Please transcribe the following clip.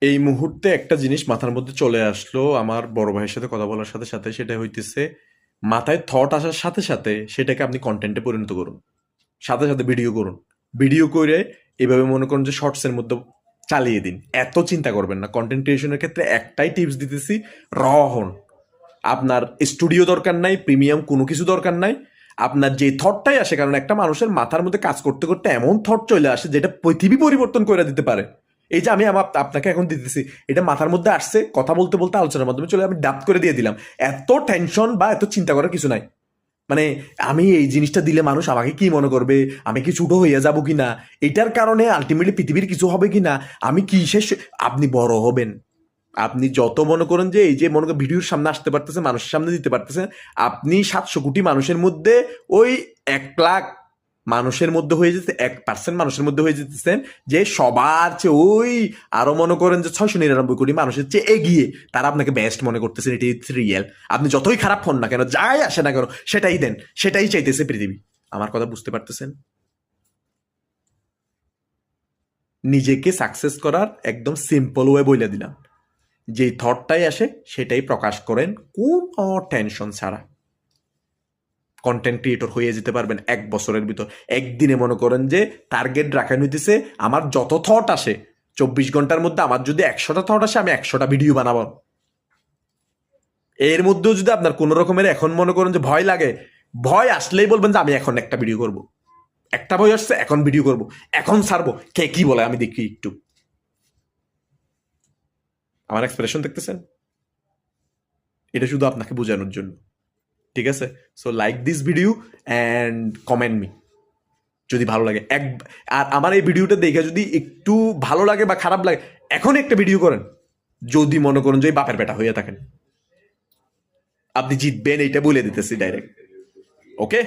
এই মুহূর্তে একটা জিনিস মাথার মধ্যে চলে আসলো আমার বড় ভাইয়ের সাথে কথা বলার সাথে সাথে, সেটা হইতেছে মাথায় থট আসার সাথে সাথে সেটাকে আপনি কন্টেন্টে পরিণত করুন, সাথে সাথে ভিডিও করুন, ভিডিও করে এভাবে মনে করুন যে শর্টসের মধ্যে চালিয়ে দিন। এত চিন্তা করবেন না। কন্টেন্ট ক্রিয়েশনের ক্ষেত্রে একটাই টিপস দিতেছি, র হন। আপনার স্টুডিও দরকার নাই, প্রিমিয়াম কোনো কিছু দরকার নাই। আপনার যে থটটাই আসে, কারণ একটা মানুষের মাথার মধ্যে কাজ করতে করতে এমন থট চলে আসে যেটা পৃথিবী পরিবর্তন করে দিতে পারে। এই যে আমি আপনাকে এখন দিতেছি, এটা মাথার মধ্যে আসছে, কথা বলতে বলতে আলোচনার মাধ্যমে চলে আমি ডাপ করে দিয়ে দিলাম। এত টেনশন বা এত চিন্তা করার কিছু নাই। মানে আমি এই জিনিসটা দিলে মানুষ আমাকে কি মনে করবে, আমি কি ছোট হইয়া যাবো কিনা, এটার কারণে আলটিমেটলি পৃথিবীর কিছু হবে কিনা, আমি কি শেষ। আপনি বড় হবেন, আপনি যত মনে করেন যে এই যে মনে করেন ভিডিওর সামনে আসতে পারতেছে, মানুষের সামনে দিতে পারতেছেন, আপনি 700 কোটি মানুষের মধ্যে ওই 1 লাখ মানুষের মধ্যে হয়ে যেতে 1% মানুষের মধ্যে হয়ে যেতেছেন যে সবার চেয়ে ওই আরো মনে করেন যে 699 কোটি মানুষের চেয়ে এগিয়ে, তারা আপনাকে বেস্ট মনে করতেছেন। এটি রিয়েল। আপনি যতই খারাপ হন না কেন, যাই আসে না কেন, সেটাই দেন, সেটাই চাইতেছে পৃথিবী। আমার কথা বুঝতে পারতেছেন? নিজেকে সাকসেস করার একদম সিম্পল ওয়ে বলে দিলাম। যে থটটাই আসে সেটাই প্রকাশ করেন, কোনো টেনশন ছাড়া। কন্টেন্ট ক্রিয়েটর হয়ে যেতে পারবেন 1 বছরের ভিতর। একদিনে মনে করেন যে টার্গেট রাখা নিতেছে, আমার যত থট আসে 24 ঘন্টার মধ্যে আমার যদি 100টা থট আসে, আমি 100টা ভিডিও বানাবো। এর মধ্যেও যদি আপনার কোনো রকমের এখন মনে করেন যে ভয় লাগে, ভয় আসলেই বলবেন যে আমি এখন একটা ভিডিও করব। একটা ভয় আসছে, এখন ভিডিও করব, এখন ছাড়বো, কে কি বলে আমি দেখি একটু। আমার এক্সপ্রেশন দেখতেছেন? এটা শুধু আপনাকে বোঝানোর জন্য। ঠিক আছে? So like this video and comment me যদি ভালো লাগে। আর আমার এই ভিডিওটা দেখে যদি একটু ভালো লাগে বা খারাপ লাগে, এখন একটা ভিডিও করেন। যদি মনে করেন যে বাপের বেটা হয়ে থাকেন, আপনি জিতবেন, এইটা বলে দিতেছি ডাইরেক্ট। ওকে?